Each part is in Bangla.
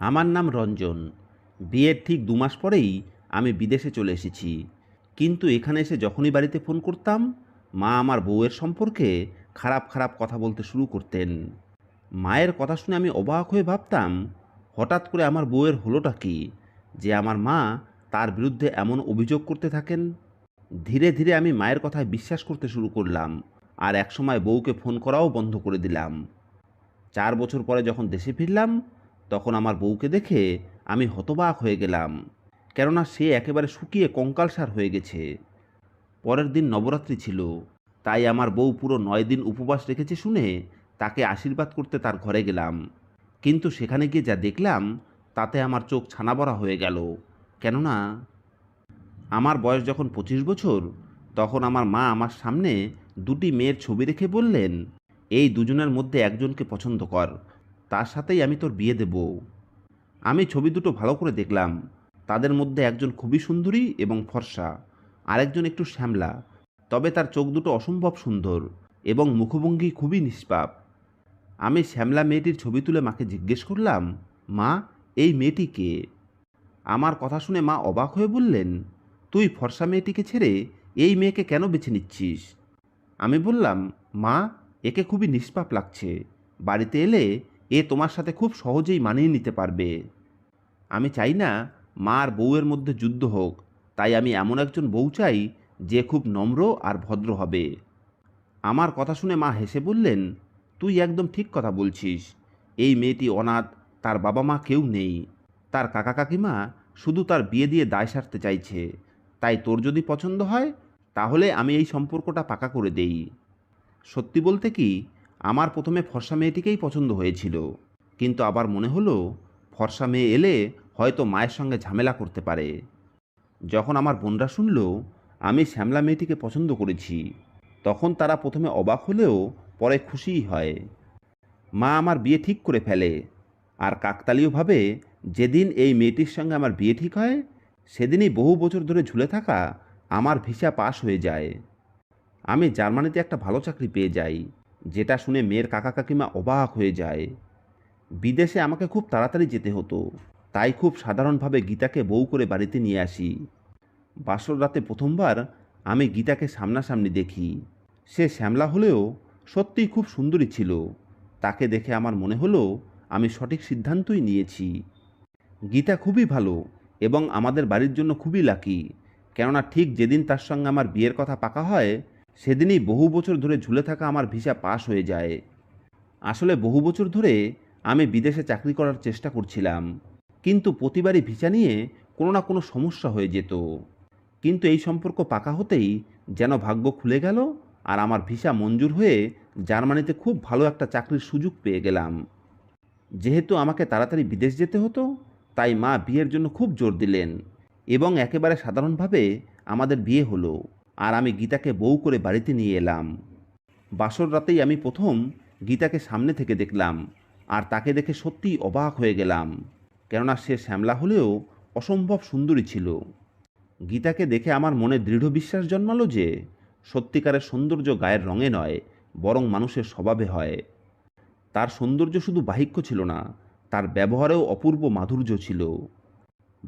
আমার নাম রঞ্জন। বিয়ের ঠিক ২ মাস পরেই আমি বিদেশে চলে এসেছি। কিন্তু এখানে এসে যখনই বাড়িতে ফোন করতাম, মা আমার বউয়ের সম্পর্কে খারাপ, খারাপ কথা বলতে শুরু করতেন। মায়ের কথা শুনে আমি অবাক হয়ে ভাবতাম, হঠাৎ করে আমার বউয়ের হলোটা কী? যে আমার মা তার বিরুদ্ধে এমন অভিযোগ করতে থাকেন। ধীরে, ধীরে আমি মায়ের কথায় বিশ্বাস করতে শুরু করলাম। আর একসময় বউকে ফোন করাও বন্ধ করে দিলাম। ৪ বছর পরে যখন দেশে ফিরলাম, তখন আমার বউকে দেখে আমি হতবাক হয়ে গেলাম। কেননা সে একেবারে শুকিয়ে কঙ্কালসার হয়ে গেছে। পরের দিন নবরাত্রি ছিল। তাই আমার বউ পুরো ৯ দিন উপবাস রেখেছে শুনে তাকে আশীর্বাদ করতে তার ঘরে গেলাম। কিন্তু সেখানে গিয়ে যা দেখলাম, তাতে আমার চোখ ছানাবড়া হয়ে গেল। কেননা আমার বয়স যখন ২৫ বছর, তখন আমার মা আমার সামনে ২টি মেয়ের ছবি রেখে বললেন, "এই দুজনের মধ্যে একজনকে পছন্দ কর। তার সাথেই আমি তোর বিয়ে দেব।" আমি ছবি দুটো ভালো করে দেখলাম। তাদের মধ্যে একজন খুবই সুন্দরী এবং ফর্সা, আরেকজন একটু শ্যামলা। তবে তার চোখ দুটো অসম্ভব সুন্দর এবং মুখভঙ্গি খুবই নিষ্পাপ। আমি শ্যামলা মেয়েটির ছবি তুলে মাকে জিজ্ঞেস করলাম, "মা, এই মেয়েটি কে?" আমার কথা শুনে মা অবাক হয়ে বললেন, "তুই ফর্সা মেয়েটিকে ছেড়ে এই মেয়েকে কেন বেছে নিচ্ছিস?" আমি বললাম, "মা, একে খুবই নিষ্পাপ লাগছে। বাড়িতে এলে এ তোমার সাথে খুব সহজেই মানিয়ে নিতে পারবে। আমি চাই না মা আর বউয়ের মধ্যে যুদ্ধ হোক। তাই আমি এমন একজন বউ চাই যে খুব নম্র আর ভদ্র হবে।" আমার কথা শুনে মা হেসে বললেন, "তুই একদম ঠিক কথা বলছিস। এই মেয়েটি অনাথ, তার বাবা মা কেউ নেই। তার কাকা কাকিমা শুধু তার বিয়ে দিয়ে দায় সারতে চাইছে। তাই তোর যদি পছন্দ হয়, তাহলে আমি এই সম্পর্কটা পাকা করে দেই।" সত্যি বলতে কি, আমার প্রথমে ফর্সা মেয়েটিকেই পছন্দ হয়েছিল। কিন্তু আবার মনে হলো, ফর্সা মেয়ে এলে হয়তো মায়ের সঙ্গে ঝামেলা করতে পারে। যখন আমার বোনরা শুনল আমি শ্যামলা মেয়েটিকে পছন্দ করেছি, তখন তারা প্রথমে অবাক হলেও পরে খুশিই হয়। মা আমার বিয়ে ঠিক করে ফেলে। আর কাকতালীয়ভাবে যেদিন এই মেয়েটির সঙ্গে আমার বিয়ে ঠিক হয়, সেদিনই বহু বছর ধরে ঝুলে থাকা আমার ভিসা পাস হয়ে যায়। আমি জার্মানিতে একটা ভালো চাকরি পেয়ে যাই, যেটা শুনে মেয়ের কাকা কাকিমা অবাক হয়ে যায়। বিদেশে আমাকে খুব তাড়াতাড়ি যেতে হতো, তাই খুব সাধারণভাবে গীতাকে বউ করে বাড়িতে নিয়ে আসি। বাসর রাতে প্রথমবার আমি গীতাকে সামনাসামনি দেখি। সে শ্যামলা হলেও সত্যিই খুব সুন্দরী ছিল। তাকে দেখে আমার মনে হলো আমি সঠিক সিদ্ধান্তই নিয়েছি। গীতা খুবই ভালো এবং আমাদের বাড়ির জন্য খুবই লাকি। কেননা ঠিক যেদিন তার সঙ্গে আমার বিয়ের কথা পাকা হয়, সেদিনই বহু বছর ধরে ঝুলে থাকা আমার ভিসা পাস হয়ে যায়। আসলে বহু বছর ধরে আমি বিদেশে চাকরি করার চেষ্টা করছিলাম, কিন্তু প্রতিবারই ভিসা নিয়ে কোনো না কোনো সমস্যা হয়ে যেত। কিন্তু এই সম্পর্ক পাকা হতেই যেন ভাগ্য খুলে গেল, আর আমার ভিসা মঞ্জুর হয়ে জার্মানিতে খুব ভালো একটা চাকরির সুযোগ পেয়ে গেলাম। যেহেতু আমাকে তাড়াতাড়ি বিদেশ যেতে হতো, তাই মা বিয়ের জন্য খুব জোর দিলেন এবং একেবারে সাধারণভাবে আমাদের বিয়ে হলো। আর আমি গীতাকে বউ করে বাড়িতে নিয়ে এলাম। বাসর রাতেই আমি প্রথম গীতাকে সামনে থেকে দেখলাম, আর তাকে দেখে সত্যিই অবাক হয়ে গেলাম। কেননা সে শ্যামলা হলেও অসম্ভব সুন্দরী ছিল। গীতাকে দেখে আমার মনে দৃঢ় বিশ্বাস জন্মালো যে সত্যিকারের সৌন্দর্য গায়ের রঙে নয়, বরং মানুষের স্বভাবে হয়। তার সৌন্দর্য শুধু বাহিক্য ছিল না, তার ব্যবহারেও অপূর্ব মাধুর্য ছিল।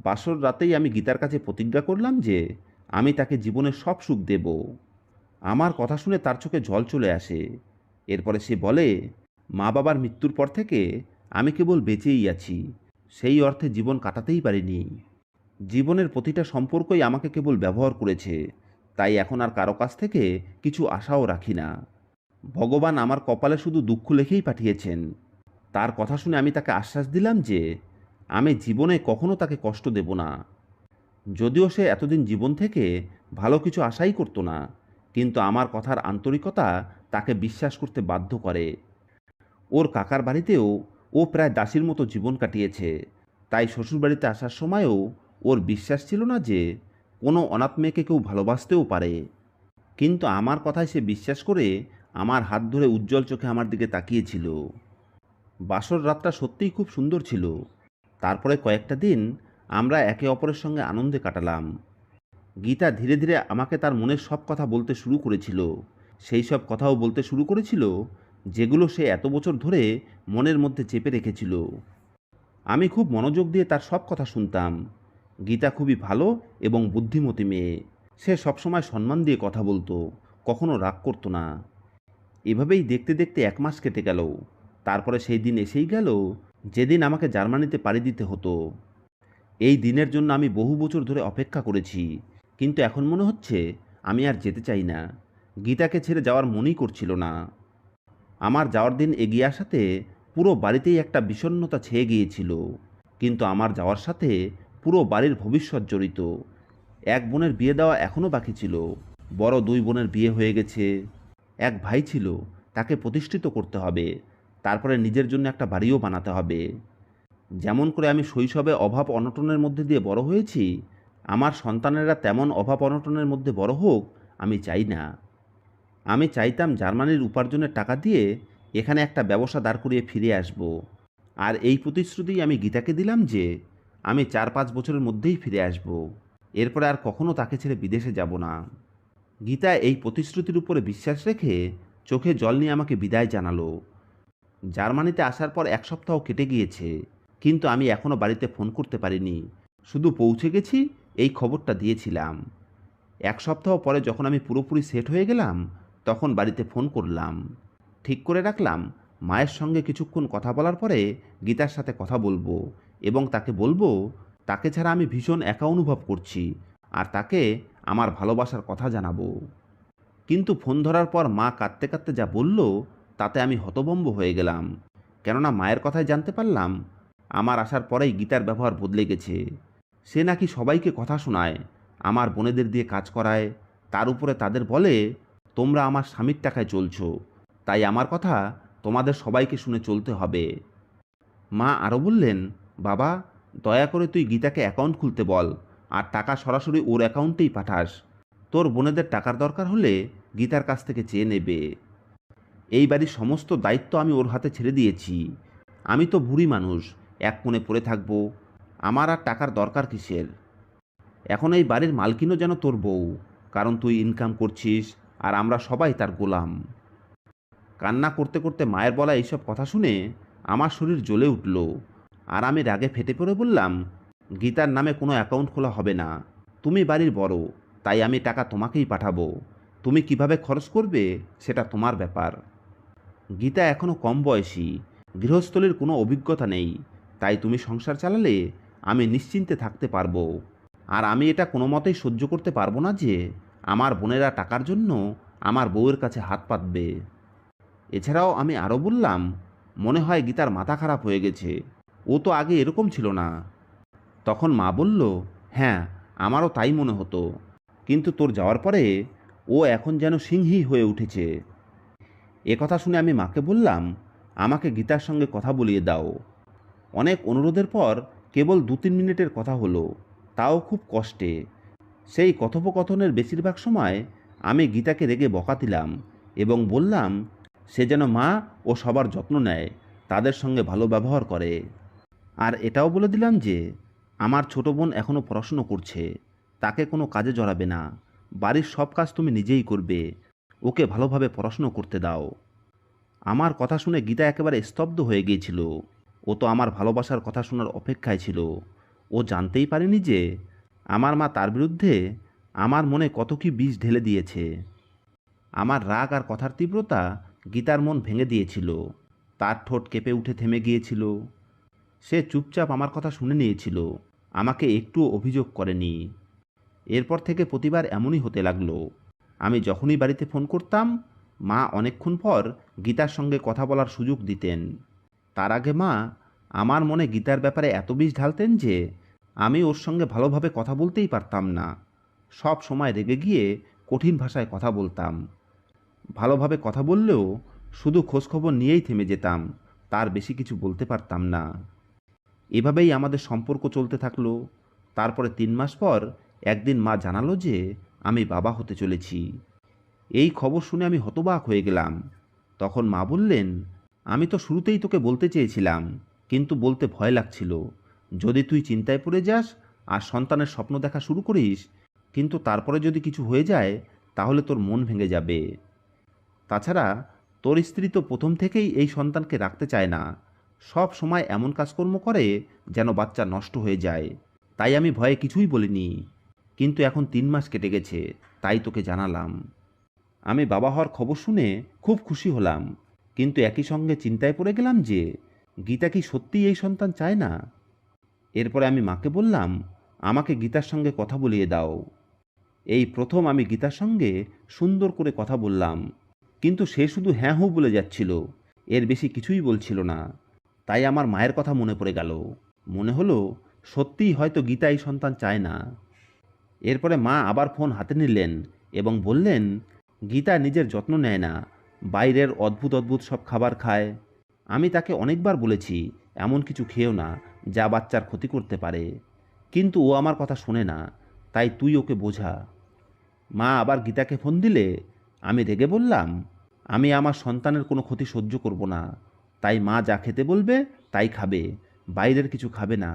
বাসর রাতেই আমি গীতার কাছে প্রতিজ্ঞা করলাম যে আমি তাকে জীবনের সব সুখ দেব। আমার কথা শুনে তার চোখে জল চলে আসে। এরপরে সে বলে, "মা বাবার মৃত্যুর পর থেকে আমি কেবল বেঁচেই আছি, সেই অর্থে জীবন কাটাতেই পারিনি। জীবনের প্রতিটা সম্পর্কই আমাকে কেবল ব্যবহার করেছে, তাই এখন আর কারো কাছ থেকে কিছু আশাও রাখি না। ভগবান আমার কপালে শুধু দুঃখ লেখেই পাঠিয়েছেন।" তার কথা শুনে আমি তাকে আশ্বাস দিলাম যে আমি জীবনে কখনো তাকে কষ্ট দেব না। যদিও সে এতদিন জীবন থেকে ভালো কিছু আশাই করতো না, কিন্তু আমার কথার আন্তরিকতা তাকে বিশ্বাস করতে বাধ্য করে। ওর কাকার বাড়িতেও ও প্রায় দাসীর মতো জীবন কাটিয়েছে, তাই শ্বশুরবাড়িতে আসার সময়ও ওর বিশ্বাস ছিল না যে কোনো অনাথ মেয়েকে কেউ ভালোবাসতেও পারে। কিন্তু আমার কথায় সে বিশ্বাস করে আমার হাত ধরে উজ্জ্বল চোখে আমার দিকে তাকিয়েছিল। বাসর রাতটা সত্যিই খুব সুন্দর ছিল। তারপরে কয়েকটা দিন আমরা একে অপরের সঙ্গে আনন্দে কাটালাম। গীতা ধীরে ধীরে আমাকে তার মনের সব কথা বলতে শুরু করেছিল। সেই সব কথাও বলতে শুরু করেছিল যেগুলো সে এত বছর ধরে মনের মধ্যে চেপে রেখেছিল। আমি খুব মনোযোগ দিয়ে তার সব কথা শুনতাম। গীতা খুবই ভালো এবং বুদ্ধিমতী মেয়ে। সে সবসময় সম্মান দিয়ে কথা বলতো, কখনো রাগ করতো না। এভাবেই দেখতে দেখতে 1 মাস কেটে গেল। তারপরে সেই দিন এসেই গেল যেদিন আমাকে জার্মানিতে পাড়ি দিতে হতো। এই দিনের জন্য আমি বহু বছর ধরে অপেক্ষা করেছি, কিন্তু এখন মনে হচ্ছে আমি আর যেতে চাই না। গীতাকে ছেড়ে যাওয়ার মনই করছিল না। আমার যাওয়ার দিন এগিয়ে আসাতে পুরো বাড়িতেই একটা বিষণ্ণতা ছেয়ে গিয়েছিল। কিন্তু আমার যাওয়ার সাথে পুরো বাড়ির ভবিষ্যৎ জড়িত। এক বোনের বিয়ে দেওয়া এখনও বাকি ছিল। বড় 2 বোনের বিয়ে হয়ে গেছে। এক ভাই ছিল, তাকে প্রতিষ্ঠিত করতে হবে। তারপরে নিজের জন্য একটা বাড়িও বানাতে হবে। যেমন করে আমি শৈশবে অভাব অনটনের মধ্যে দিয়ে বড় হয়েছি, আমার সন্তানেরা তেমন অভাব অনটনের মধ্যে বড় হোক আমি চাই না। আমি চাইতাম জার্মানির উপার্জনের টাকা দিয়ে এখানে একটা ব্যবসা দাঁড় করিয়ে ফিরে আসব। আর এই প্রতিশ্রুতিই আমি গীতাকে দিলাম যে আমি 4-5 বছরের মধ্যেই ফিরে আসব। এরপরে আর কখনো তাকে ছেড়ে বিদেশে যাব না। গীতা এই প্রতিশ্রুতির উপরে বিশ্বাস রেখে চোখে জল নিয়ে আমাকে বিদায় জানালো। জার্মানিতে আসার পর 1 সপ্তাহ কেটে গিয়েছে, কিন্তু আমি এখনও বাড়িতে ফোন করতে পারিনি। শুধু পৌঁছে গেছি এই খবরটা দিয়েছিলাম। 1 সপ্তাহ পরে যখন আমি পুরোপুরি সেট হয়ে গেলাম, তখন বাড়িতে ফোন করলাম। ঠিক করে রাখলাম মায়ের সঙ্গে কিছুক্ষণ কথা বলার পরে গীতার সাথে কথা বলবো এবং তাকে বলবো তাকে ছাড়া আমি ভীষণ একা অনুভব করছি, আর তাকে আমার ভালোবাসার কথা জানাবো। কিন্তু ফোন ধরার পর মা কাঁদতে কাঁদতে যা বলল, তাতে আমি হতভম্ব হয়ে গেলাম। কেননা মায়ের কথায় জানতে পারলাম আমার আসার পরেই গীতার ব্যবহার বদলে গেছে। সে নাকি সবাইকে কথা শোনায়, আমার বোনেদের দিয়ে কাজ করায়, তার উপরে তাদের বলে তোমরা আমার স্বামীর টাকায় চলছো, তাই আমার কথা তোমাদের সবাইকে শুনে চলতে হবে। মা আরও বললেন, বাবা, দয়া করে তুই গীতাকে অ্যাকাউন্ট খুলতে বল, আর টাকা সরাসরি ওর অ্যাকাউন্টেই পাঠাস। তোর বোনেদের টাকার দরকার হলে গীতার কাছ থেকে চেয়ে নেবে। এই বাড়ির সমস্ত দায়িত্ব আমি ওর হাতে ছেড়ে দিয়েছি। আমি তো বুড়ি মানুষ, এক কোণে পড়ে থাকবো। আমার আর টাকার দরকার কিসের? এখন এই বাড়ির মালকিনও যেন তোর বউ, কারণ তুই ইনকাম করছিস আর আমরা সবাই তার গোলাম। কান্না করতে করতে মায়ের বলা এইসব কথা শুনে আমার শরীর জ্বলে উঠল, আর আমি রাগে ফেটে পড়ে বললাম, গীতার নামে কোনো অ্যাকাউন্ট খোলা হবে না। তুমি বাড়ির বড়, তাই আমি টাকা তোমাকেই পাঠাবো। তুমি কিভাবে খরচ করবে সেটা তোমার ব্যাপার। গীতা এখনও কম বয়সী, গৃহস্থলীর কোনো অভিজ্ঞতা নেই, তাই তুমি সংসার চালালে আমি নিশ্চিন্তে থাকতে পারবো। আর আমি এটা কোনো মতেই সহ্য করতে পারবো না যে আমার বোনেরা টাকার জন্য আমার বউয়ের কাছে হাত পাতবে। এছাড়াও আমি আরও বললাম, মনে হয় গীতার মাথা খারাপ হয়ে গেছে, ও তো আগে এরকম ছিল না। তখন মা বলল, হ্যাঁ, আমারও তাই মনে হতো, কিন্তু তোর যাওয়ার পরে ও এখন যেন সিংহী হয়ে উঠেছে। কথা শুনে আমি মাকে বললাম, আমাকে গীতার সঙ্গে কথা বলিয়ে দাও। অনেক অনুরোধের পর কেবল 2-3 মিনিটের কথা হলো, তাও খুব কষ্টে। সেই কথোপকথনের বেশিরভাগ সময় আমি গীতাকে রেগে বকা দিলাম এবং বললাম সে যেন মা ও সবার যত্ন নেয়, তাদের সঙ্গে ভালো ব্যবহার করে। আর এটাও বলে দিলাম যে আমার ছোট বোন এখনও পড়াশুনো করছে, তাকে কোনো কাজে জড়াবে না। বাড়ির সব কাজ তুমি নিজেই করবে, ওকে ভালোভাবে পড়াশুনো করতে দাও। আমার কথা শুনে গীতা একেবারে স্তব্ধ হয়ে গিয়েছিল। ও তো আমার ভালোবাসার কথা শোনার অপেক্ষায় ছিল। ও জানতেই পারেনি যে আমার মা তার বিরুদ্ধে আমার মনে কত কি বিষ ঢেলে দিয়েছে। আমার রাগ আর কথার তীব্রতা গীতার মন ভেঙে দিয়েছিল। তার ঠোঁট কেঁপে উঠে থেমে গিয়েছিল। সে চুপচাপ আমার কথা শুনে নিয়েছিল, আমাকে একটুও অভিযোগ করেনি। এরপর থেকে প্রতিবার এমনই হতে লাগলো। আমি যখনই বাড়িতে ফোন করতাম, মা অনেকক্ষণ পর গীতার সঙ্গে কথা বলার সুযোগ দিতেন। তার আগে মা আমার মনে গীতার ব্যাপারে এত বিষ ঢালতেন যে আমি ওর সঙ্গে ভালোভাবে কথা বলতেই পারতাম না। সব সময় রেগে গিয়ে কঠিন ভাষায় কথা বলতাম। ভালোভাবে কথা বললেও শুধু খোঁজখবর নিয়েই থেমে যেতাম, তার বেশি কিছু বলতে পারতাম না। এভাবেই আমাদের সম্পর্ক চলতে থাকলো। তারপরে 3 মাস পর একদিন মা জানালো যে আমি বাবা হতে চলেছি। এই খবর শুনে আমি হতবাক হয়ে গেলাম। তখন মা বললেন, আমি তো শুরুতেই তোকে বলতে চেয়েছিলাম, কিন্তু বলতে ভয় লাগছিল। যদি তুই চিন্তায় পড়ে যাস আর সন্তানের স্বপ্ন দেখা শুরু করিস, কিন্তু তারপরে যদি কিছু হয়ে যায়, তাহলে তোর মন ভেঙে যাবে। তাছাড়া তোর স্ত্রী তো প্রথম থেকেই এই সন্তানকে রাখতে চায় না। সব সময় এমন কাজকর্ম করে যেন বাচ্চা নষ্ট হয়ে যায়। তাই আমি ভয়ে কিছুই বলিনি। কিন্তু এখন 3 মাস কেটে গেছে, তাই তোকে জানালাম। আমি বাবা হওয়ার খবর শুনে খুব খুশি হলাম, কিন্তু একই সঙ্গে চিন্তায় পড়ে গেলাম যে গীতা কি সত্যিই এই সন্তান চায় না। এরপরে আমি মাকে বললাম, আমাকে গীতার সঙ্গে কথা বলিয়ে দাও। এই প্রথম আমি গীতার সঙ্গে সুন্দর করে কথা বললাম, কিন্তু সে শুধু হ্যাঁ হু বলে যাচ্ছিল, এর বেশি কিছুই বলছিল না। তাই আমার মায়ের কথা মনে পড়ে গেল। মনে হলো সত্যিই হয়তো গীতা এই সন্তান চায় না। এরপরে মা আবার ফোন হাতে নিলেন এবং বললেন, গীতা নিজের যত্ন নেয় না, বাইরের অদ্ভুত অদ্ভুত সব খাবার খায়। আমি তাকে অনেকবার বলেছি এমন কিছু খেয়েও না যা বাচ্চার ক্ষতি করতে পারে, কিন্তু ও আমার কথা শোনে না। তাই তুই ওকে বোঝা। মা আবার গীতাকে ফোন দিলে আমি রেগে বললাম, আমি আমার সন্তানের কোনো ক্ষতি সহ্য করব না। তাই মা যা খেতে বলবে তাই খাবে, বাইরের কিছু খাবে না।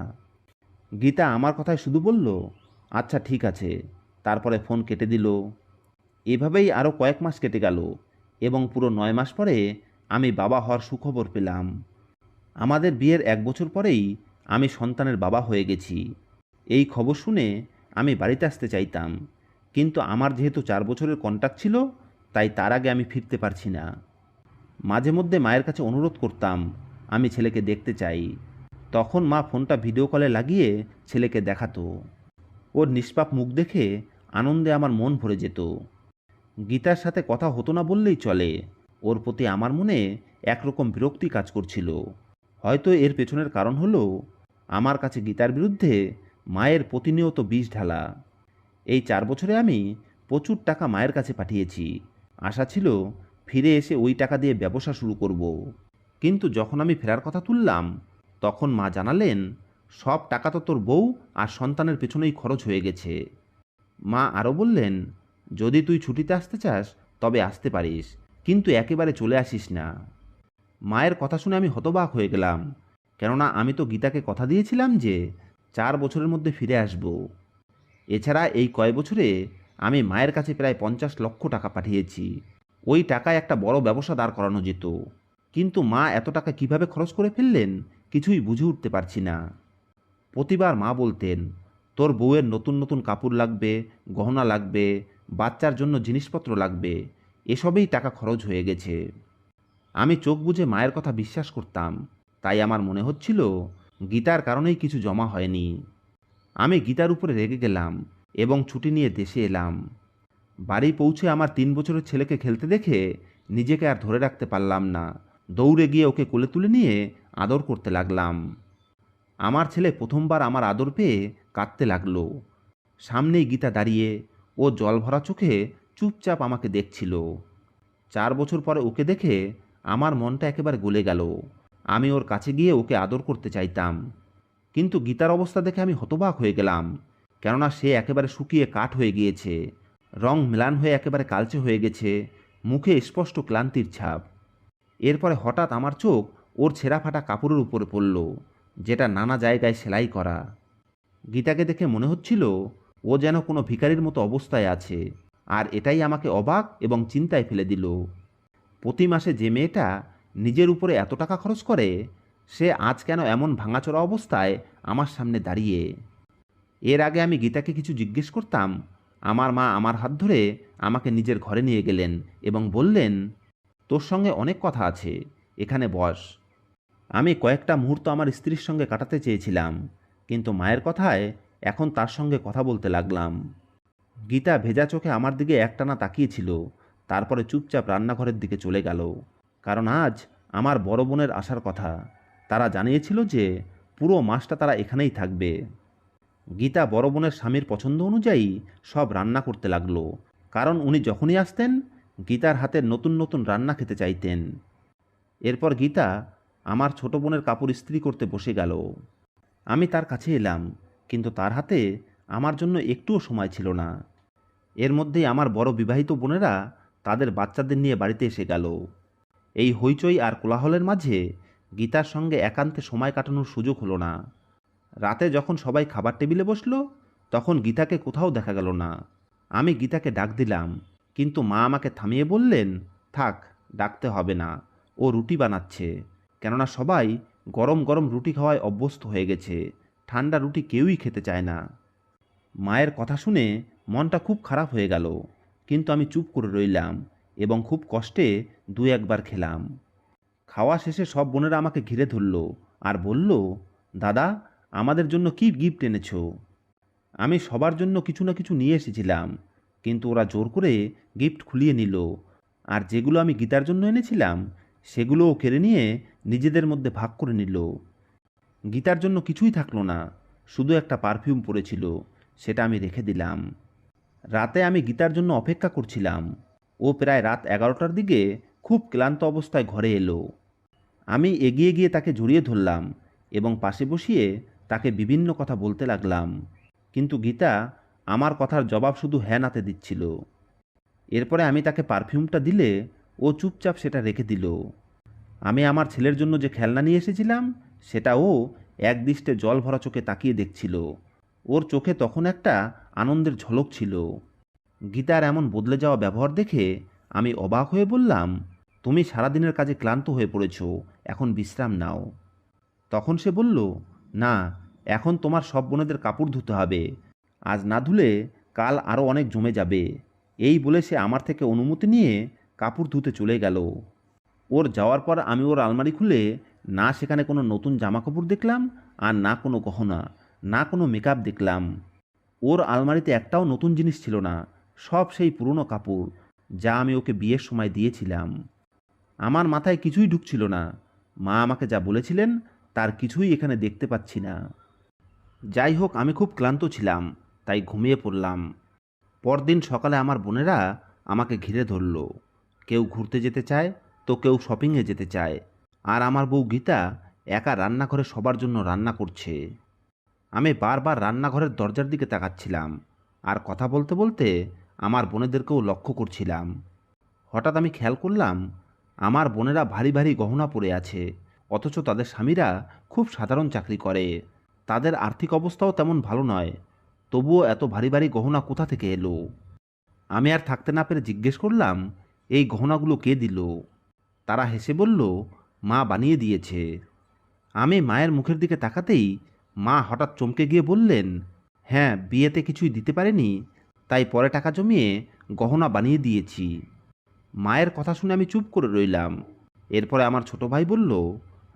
গীতা আমার কথায় শুধু বলল, আচ্ছা ঠিক আছে। তারপরে ফোন কেটে দিল। এভাবেই আরও কয়েক মাস কেটে গেল এবং পুরো 9 মাস পরে আমি বাবা হওয়ার সুখবর পেলাম। আমাদের বিয়ের 1 বছর পরেই আমি সন্তানের বাবা হয়ে গেছি। এই খবর শুনে আমি বাড়িতে আসতে চাইতাম, কিন্তু আমার যেহেতু 4 বছরের কন্ট্রাক্ট ছিল, তাই তার আগে আমি ফিরতে পারছি না। মাঝে মধ্যে মায়ের কাছে অনুরোধ করতাম, আমি ছেলেকে দেখতে চাই। তখন মা ফোনটা ভিডিও কলে লাগিয়ে ছেলেকে দেখাতো। ওর নিষ্পাপ মুখ দেখে আনন্দে আমার মন ভরে যেত। গীতার সাথে কথা হতো না বললেই চলে। ওর প্রতি আমার মনে একরকম বিরক্তি কাজ করছিল। হয়তো এর পেছনের কারণ হলো আমার কাছে গীতার বিরুদ্ধে মায়ের প্রতিনিয়ত বিষ ঢালা। এই 4 বছরে আমি প্রচুর টাকা মায়ের কাছে পাঠিয়েছি। আশা ছিল ফিরে এসে ওই টাকা দিয়ে ব্যবসা শুরু করব। কিন্তু যখন আমি ফেরার কথা তুললাম, তখন মা জানালেন, সব টাকা তো তোর বউ আর সন্তানের পেছনেই খরচ হয়ে গেছে। মা আরও বললেন, যদি তুই ছুটিতে আসতে চাস তবে আসতে পারিস, কিন্তু একেবারে চলে আসিস না। মায়ের কথা শুনে আমি হতবাক হয়ে গেলাম, কেননা আমি তো গীতাকে কথা দিয়েছিলাম যে 4 বছরের মধ্যে ফিরে আসব। এছাড়া এই কয় বছরে আমি মায়ের কাছে প্রায় 50 লক্ষ টাকা পাঠিয়েছি। ওই টাকায় একটা বড় ব্যবসা দাঁড় করানো যেত। কিন্তু মা এত টাকা কিভাবে খরচ করে ফেললেন কিছুই বুঝে উঠতে পারছি না। প্রতিবার মা বলতেন, তোর বউয়ের নতুন নতুন কাপড় লাগবে, গহনা লাগবে, বাচ্চার জন্য জিনিসপত্র লাগবে, এসবেই টাকা খরচ হয়ে গেছে। আমি চোখ বুজে মায়ের কথা বিশ্বাস করতাম। তাই আমার মনে হচ্ছিল গীতার কারণেই কিছু জমা হয়নি। আমি গীতার উপরে রেগে গেলাম এবং ছুটি নিয়ে দেশে এলাম। বাড়ি পৌঁছে আমার 3 বছরের ছেলেকে খেলতে দেখে নিজেকে আর ধরে রাখতে পারলাম না। দৌড়ে গিয়ে ওকে কোলে তুলে নিয়ে আদর করতে লাগলাম। আমার ছেলে প্রথমবার আমার আদর পেয়ে কাঁদতে লাগলো। সামনেই গীতা দাঁড়িয়ে, ও জলভরা চোখে চুপচাপ আমাকে দেখছিল। 4 বছর পরে ওকে দেখে আমার মনটা একেবারে গলে গেল। আমি ওর কাছে গিয়ে ওকে আদর করতে চাইতাম, কিন্তু গীতার অবস্থা দেখে আমি হতবাক হয়ে গেলাম, কেননা সে একেবারে শুকিয়ে কাঠ হয়ে গিয়েছে, রং ম্লান হয়ে একেবারে কালচে হয়ে গেছে, মুখে স্পষ্ট ক্লান্তির ছাপ। এরপরে হঠাৎ আমার চোখ ওর ছেঁড়া ফাটা কাপড়ের উপরে পড়ল, যেটা নানা জায়গায় সেলাই করা। গীতাকে দেখে মনে হচ্ছিল ও যেন কোনো ভিখারির মতো অবস্থায় আছে, আর এটাই আমাকে অবাক এবং চিন্তায় ফেলে দিল। প্রতি মাসে যে মেয়েটা নিজের উপরে এত টাকা খরচ করে, সে আজ কেন এমন ভাঙাচোরা অবস্থায় আমার সামনে দাঁড়িয়ে। এর আগে আমি গীতাকে কিছু জিজ্ঞেস করতাম, আমার মা আমার হাত ধরে আমাকে নিজের ঘরে নিয়ে গেলেন এবং বললেন, তোর সঙ্গে অনেক কথা আছে, এখানে বস। আমি কয়েকটা মুহূর্ত আমার স্ত্রীর সঙ্গে কাটাতে চেয়েছিলাম, কিন্তু মায়ের কথায় এখন তার সঙ্গে কথা বলতে লাগলাম। গীতা ভেজা চোখে আমার দিকে একটানা তাকিয়েছিল, তারপরে চুপচাপ রান্নাঘরের দিকে চলে গেল। কারণ আজ আমার বড় বোনের আসার কথা। তারা জানিয়েছিল যে পুরো মাসটা তারা এখানেই থাকবে। গীতা বড় বোনের স্বামীর পছন্দ অনুযায়ী সব রান্না করতে লাগলো, কারণ উনি যখনই আসতেন গীতার হাতের নতুন নতুন রান্না খেতে চাইতেন। এরপর গীতা আমার ছোট বোনের কাপড় ইস্ত্রি করতে বসে গেল। আমি তার কাছে এলাম, কিন্তু তার হাতে আমার জন্য একটুও সময় ছিল না। এর মধ্যেই আমার বড় বিবাহিত বোনেরা তাদের বাচ্চাদের নিয়ে বাড়িতে এসে গেল। এই হইচই আর কোলাহলের মাঝে গীতার সঙ্গে একান্তে সময় কাটানোর সুযোগ হলো না। রাতে যখন সবাই খাবার টেবিলে বসলো, তখন গীতাকে কোথাও দেখা গেল না। আমি গীতাকে ডাক দিলাম, কিন্তু মা আমাকে থামিয়ে বললেন, থাক, ডাকতে হবে না, ও রুটি বানাচ্ছে, কেননা সবাই গরম গরম রুটি খাওয়ায় অভ্যস্ত হয়ে গেছে, ঠান্ডা রুটি কেউই খেতে চায় না। মায়ের কথা শুনে মনটা খুব খারাপ হয়ে গেল, কিন্তু আমি চুপ করে রইলাম এবং খুব কষ্টে দু একবার খেলাম। খাওয়া শেষে সব বোনেরা আমাকে ঘিরে ধরল আর বলল, দাদা, আমাদের জন্য কি গিফট এনেছো? আমি সবার জন্য কিছু না কিছু নিয়ে এসেছিলাম, কিন্তু ওরা জোর করে গিফট খুলিয়ে নিল, আর যেগুলো আমি গীতার জন্য এনেছিলাম সেগুলোও কেড়ে নিয়ে নিজেদের মধ্যে ভাগ করে নিল। গীতার জন্য কিছুই থাকলো না, শুধু একটা পারফিউম পড়েছিল, সেটা আমি রেখে দিলাম। রাতে আমি গীতার জন্য অপেক্ষা করছিলাম। ও প্রায় রাত 11টার দিকে খুব ক্লান্ত অবস্থায় ঘরে এলো। আমি এগিয়ে গিয়ে তাকে জড়িয়ে ধরলাম এবং পাশে বসিয়ে তাকে বিভিন্ন কথা বলতে লাগলাম, কিন্তু গীতা আমার কথার জবাব শুধু হ্যাঁ নাতে দিচ্ছিল। এরপরে আমি তাকে পারফিউমটা দিলে ও চুপচাপ সেটা রেখে দিল। আমি আমার ছেলের জন্য যে খেলনা নিয়ে এসেছিলাম সেটা ও একদৃষ্টে জল ভরা চোখে তাকিয়ে দেখছিল। ওর চোখে তখন একটা আনন্দের ঝলক ছিল। গীতার এমন বদলে যাওয়া ব্যবহার দেখে আমি অবাক হয়ে বললাম, তুমি সারাদিনের কাজে ক্লান্ত হয়ে পড়েছ, এখন বিশ্রাম নাও। তখন সে বলল, না, এখন তোমার সব বোনেদের কাপড় ধুতে হবে, আজ না ধুলে কাল আরও অনেক জমে যাবে। এই বলে সে আমার থেকে অনুমতি নিয়ে কাপড় ধুতে চলে গেল। ওর যাওয়ার পর আমি ওর আলমারি খুলে না সেখানে কোনো নতুন জামাকাপড় দেখলাম, আর না কোনো গহনা, না কোনো মেকআপ দেখলাম। ওর আলমারিতে একটাও নতুন জিনিস ছিল না, সব সেই পুরনো কাপড় যা আমি ওকে বিয়ের সময় দিয়েছিলাম। আমার মাথায় কিছুই ঢুকছিল না। মা আমাকে যা বলেছিলেন তার কিছুই এখানে দেখতে পাচ্ছি না। যাই হোক, আমি খুব ক্লান্ত ছিলাম, তাই ঘুমিয়ে পড়লাম। পরদিন সকালে আমার বোনেরা আমাকে ঘিরে ধরল। কেউ ঘুরতে যেতে চায়, তো কেউ শপিংয়ে যেতে চায়, আর আমার বউ গীতা একা রান্নাঘরে সবার জন্য রান্না করছে। আমি বারবার রান্নাঘরের দরজার দিকে তাকাচ্ছিলাম আর কথা বলতে বলতে আমার বোনেদেরকেও লক্ষ্য করছিলাম। হঠাৎ আমি খেয়াল করলাম আমার বোনেরা ভারী ভারী গহনা পরে আছে, অথচ তাদের স্বামীরা খুব সাধারণ চাকরি করে। তাদের আর্থিক অবস্থাও তেমন ভালো নয়, তবুও এত ভারী ভারী গহনা কোথা থেকে এলো? আমি আর থাকতে না পেরে জিজ্ঞেস করলাম, এই গহনাগুলো কে দিল? তারা হেসে বলল, মা বানিয়ে দিয়েছে। আমি মায়ের মুখের দিকে তাকাতেই মা হঠাৎ চমকে গিয়ে বললেন, হ্যাঁ, বিয়েতে কিছুই দিতে পারেনি, তাই পরে টাকা জমিয়ে গহনা বানিয়ে দিয়েছি। মায়ের কথা শুনে আমি চুপ করে রইলাম। এরপরে আমার ছোট ভাই বলল,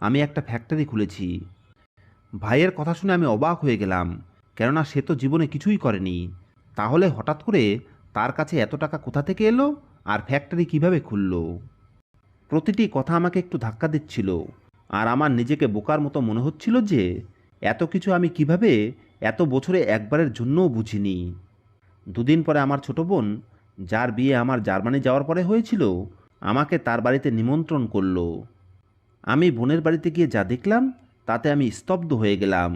আমি একটা ফ্যাক্টরি খুলেছি। ভাইয়ের কথা শুনে আমি অবাক হয়ে গেলাম, কেননা সে তো জীবনে কিছুই করেনি। তাহলে হঠাৎ করে তার কাছে এত টাকা কোথা থেকে এলো, আর ফ্যাক্টরি কিভাবে খুলল? প্রতিটি কথা আমাকে একটু ধাক্কা দিচ্ছিল, আর আমার নিজেকে বোকার মতো মনে হচ্ছিল যে এত কিছু আমি কিভাবে এত বছরে একবারের জন্যও বুঝিনি। দুদিন পরে আমার ছোট বোন, যার বিয়ে আমার জার্মানি যাওয়ার পরে হয়েছিল, আমাকে তার বাড়িতে নিমন্ত্রণ করলো। আমি বোনের বাড়িতে গিয়ে যা দেখলাম তাতে আমি স্তব্ধ হয়ে গেলাম,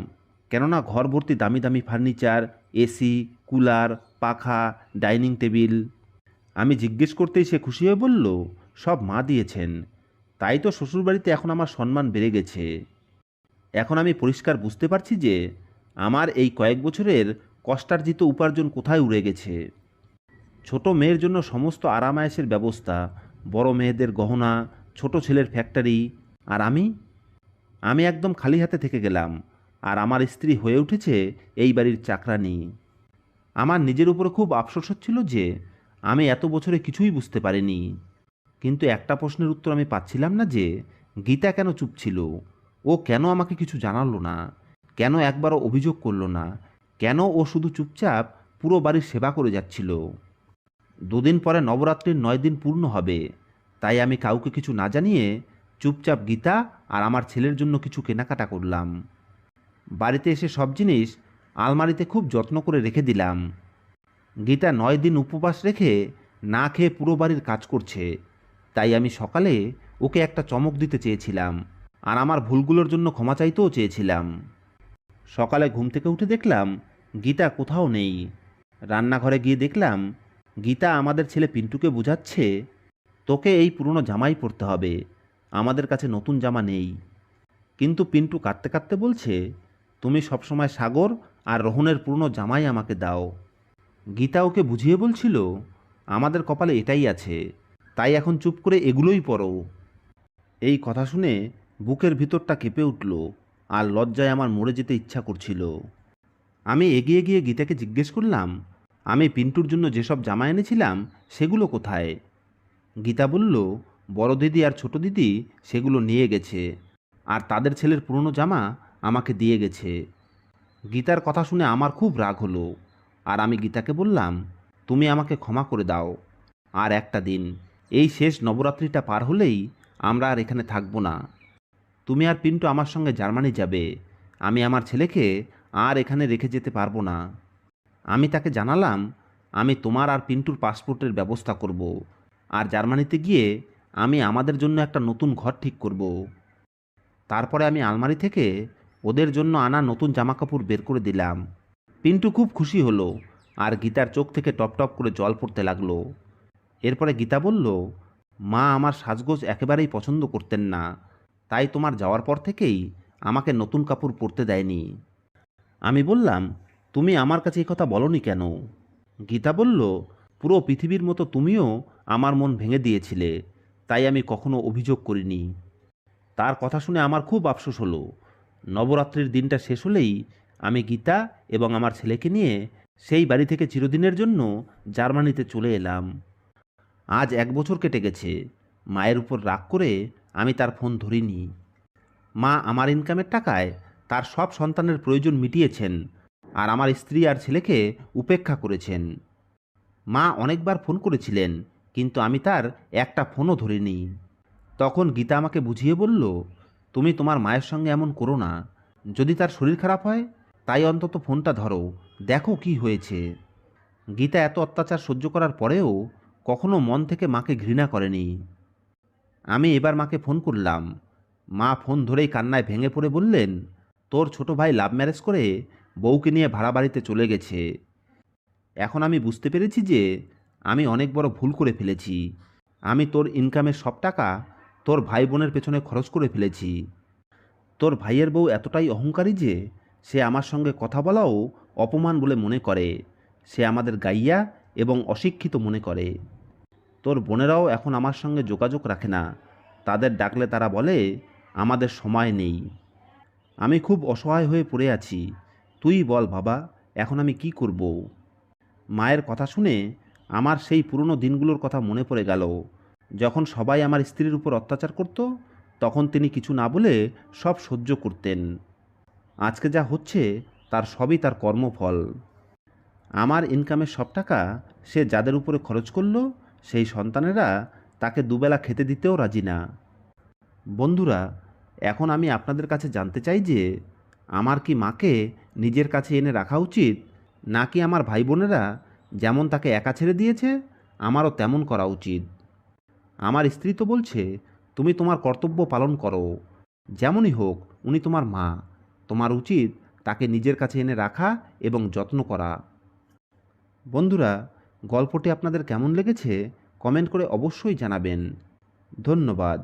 কেননা ঘর ভর্তি দামি দামি ফার্নিচার, এসি, কুলার, পাখা, ডাইনিং টেবিল। আমি জিজ্ঞেস করতেই সে খুশি হয়ে বলল, সব মা দিয়েছেন, তাই তো শ্বশুরবাড়িতে এখন আমার সম্মান বেড়ে গেছে। এখন আমি পরিষ্কার বুঝতে পারছি যে আমার এই কয়েক বছরের কষ্টার্জিত উপার্জন কোথায় উড়ে গেছে। ছোট মেয়ের জন্য সমস্ত আরামায়েশের ব্যবস্থা, বড় মেয়েদের গহনা, ছোট ছেলের ফ্যাক্টরি, আর আমি একদম খালি হাতে থেকে গেলাম, আর আমার স্ত্রী হয়ে উঠেছে এই বাড়ির চাকরানী। আমার নিজের উপরে খুব আফসোস হচ্ছিল যে আমি এত বছরে কিছুই বুঝতে পারিনি। কিন্তু একটা প্রশ্নের উত্তর আমি পাচ্ছিলাম না যে গীতা কেন চুপ ছিল? ও কেন আমাকে কিছু জানালো না? কেন একবারও অভিযোগ করলো না? কেন ও শুধু চুপচাপ পুরো বাড়ির সেবা করে যাচ্ছিল? দুদিন পরে নবরাত্রির 9 দিন পূর্ণ হবে, তাই আমি কাউকে কিছু না জানিয়ে চুপচাপ গীতা আর আমার ছেলের জন্য কিছু কেনাকাটা করলাম। বাড়িতে এসে সব জিনিস আলমারিতে খুব যত্ন করে রেখে দিলাম। গীতা 9 দিন উপবাস রেখে না খেয়ে পুরো বাড়ির কাজ করছে, তাই আমি সকালে ওকে একটা চমক দিতে চেয়েছিলাম, আর আমার ভুলগুলোর জন্য ক্ষমা চাইতেও চেয়েছিলাম। সকালে ঘুম থেকে উঠে দেখলাম গীতা কোথাও নেই। রান্নাঘরে গিয়ে দেখলাম গীতা আমাদের ছেলে পিন্টুকে বোঝাচ্ছে, তোকে এই পুরনো জামাই পরতে হবে, আমাদের কাছে নতুন জামা নেই। কিন্তু পিন্টু কাঁদতে কাঁদতে বলছে, তুমি সবসময় সাগর আর রোহনের পুরনো জামাই আমাকে দাও। গীতা ওকে বুঝিয়ে বলছিল, আমাদের কপালে এটাই আছে, তাই এখন চুপ করে এগুলোই পরো। এই কথা শুনে বুকের ভিতরটা কেঁপে উঠল আর লজ্জায় আমার মরে যেতে ইচ্ছা করছিল। আমি এগিয়ে গিয়ে গীতাকে জিজ্ঞেস করলাম, আমি পিন্টুর জন্য যেসব জামা এনেছিলাম সেগুলো কোথায়? গীতা বলল, বড় দিদি আর ছোট দিদি সেগুলো নিয়ে গেছে, আর তাদের ছেলের পুরনো জামা আমাকে দিয়ে গেছে। গীতার কথা শুনে আমার খুব রাগ হলো, আর আমি গীতাকে বললাম, তুমি আমাকে ক্ষমা করে দাও। আর একটা দিন, এই শেষ নবরাত্রিটা পার হলেই আমরা আর এখানে থাকবো না। তুমি আর পিন্টু আমার সঙ্গে জার্মানি যাবে। আমি আমার ছেলেকে আর এখানে রেখে যেতে পারবো না। আমি তাকে জানালাম, আমি তোমার আর পিন্টুর পাসপোর্টের ব্যবস্থা করব, আর জার্মানিতে গিয়ে আমি আমাদের জন্য একটা নতুন ঘর ঠিক করব। তারপরে আমি আলমারি থেকে ওদের জন্য আনা নতুন জামাকাপড় বের করে দিলাম। পিন্টু খুব খুশি হলো, আর গীতার চোখ থেকে টপ টপ করে জল পড়তে লাগলো। এরপরে গীতা বলল, মা আমার সাজগোজ একেবারেই পছন্দ করতেন না, তাই তোমার যাওয়ার পর থেকেই আমাকে নতুন কাপড় পরতে দেয়নি। আমি বললাম, তুমি আমার কাছে এই কথা বলনি কেন? গীতা বলল, পুরো পৃথিবীর মতো তুমিও আমার মন ভেঙে দিয়েছিলে, তাই আমি কখনো অভিযোগ করিনি। তার কথা শুনে আমার খুব আফসোস হলো। নবরাত্রির দিনটা শেষ হলেই আমি গীতা এবং আমার ছেলেকে নিয়ে সেই বাড়ি থেকে চিরদিনের জন্য জার্মানিতে চলে এলাম। আজ 1 বছর কেটে গেছে। মায়ের উপর রাগ করে আমি তার ফোন ধরিনি। মা আমার ইনকামের টাকায় তার সব সন্তানের প্রয়োজন মিটিয়েছেন, আর আমার স্ত্রী আর ছেলেকে উপেক্ষা করেছেন। মা অনেকবার ফোন করেছিলেন, কিন্তু আমি তার একটা ফোনও ধরিনি। তখন গীতা আমাকে বুঝিয়ে বলল, তুমি তোমার মায়ের সঙ্গে এমন করো না। যদি তার শরীর খারাপ হয়, তাই অন্তত ফোনটা ধরো, দেখো কি হয়েছে। গীতা এত অত্যাচার সহ্য করার পরেও কখনো মন থেকে মাকে ঘৃণা করেনি। আমি এবার মাকে ফোন করলাম। মা ফোন ধরেই কান্নায় ভেঙে পড়ে বললেন, তোর ছোট ভাই লাভ ম্যারেজ করে বউকে নিয়ে ভাড়া বাড়িতে চলে গেছে। এখন আমি বুঝতে পেরেছি যে আমি অনেক বড় ভুল করে ফেলেছি। আমি তোর ইনকামের সব টাকা তোর ভাই বোনের পেছনে খরচ করে ফেলেছি। তোর ভাইয়ের বউ এতটাই অহংকারী যে সে আমার সঙ্গে কথা বলাও অপমান বলে মনে করে। সে আমাদের গাইয়া এবং অশিক্ষিত মনে করে। তোর বোনেরাও এখন আমার সঙ্গে যোগাযোগ রাখে না। তাদের ডাকলে তারা বলে, আমাদের সময় নেই। আমি খুব অসহায় হয়ে পড়ে আছি। তুই বল বাবা, এখন আমি কি করব? মায়ের কথা শুনে আমার সেই পুরনো দিনগুলোর কথা মনে পড়ে গেল, যখন সবাই আমার স্ত্রীর উপর অত্যাচার করত, তখন তিনি কিছু না বলে সব সহ্য করতেন। আজকে যা হচ্ছে তার সবই তার কর্মফল। আমার ইনকামের সব টাকা সে যাদের উপরে খরচ করলো, সেই সন্তানেরা তাকে দুবেলা খেতে দিতেও রাজি না। বন্ধুরা, এখন আমি আপনাদের কাছে জানতে চাই যে আমার কি মাকে নিজের কাছে এনে রাখা উচিত, নাকি আমার ভাই বোনেরা যেমন তাকে একা ছেড়ে দিয়েছে আমারও তেমন করা উচিত? আমার স্ত্রী তো বলছে, তুমি তোমার কর্তব্য পালন করো। যেমনই হোক, উনি তোমার মা। তোমার উচিত তাকে নিজের কাছে এনে রাখা এবং যত্ন করা। বন্ধুরা, গল্পটি আপনাদের কেমন লেগেছে কমেন্ট করে অবশ্যই জানাবেন। ধন্যবাদ।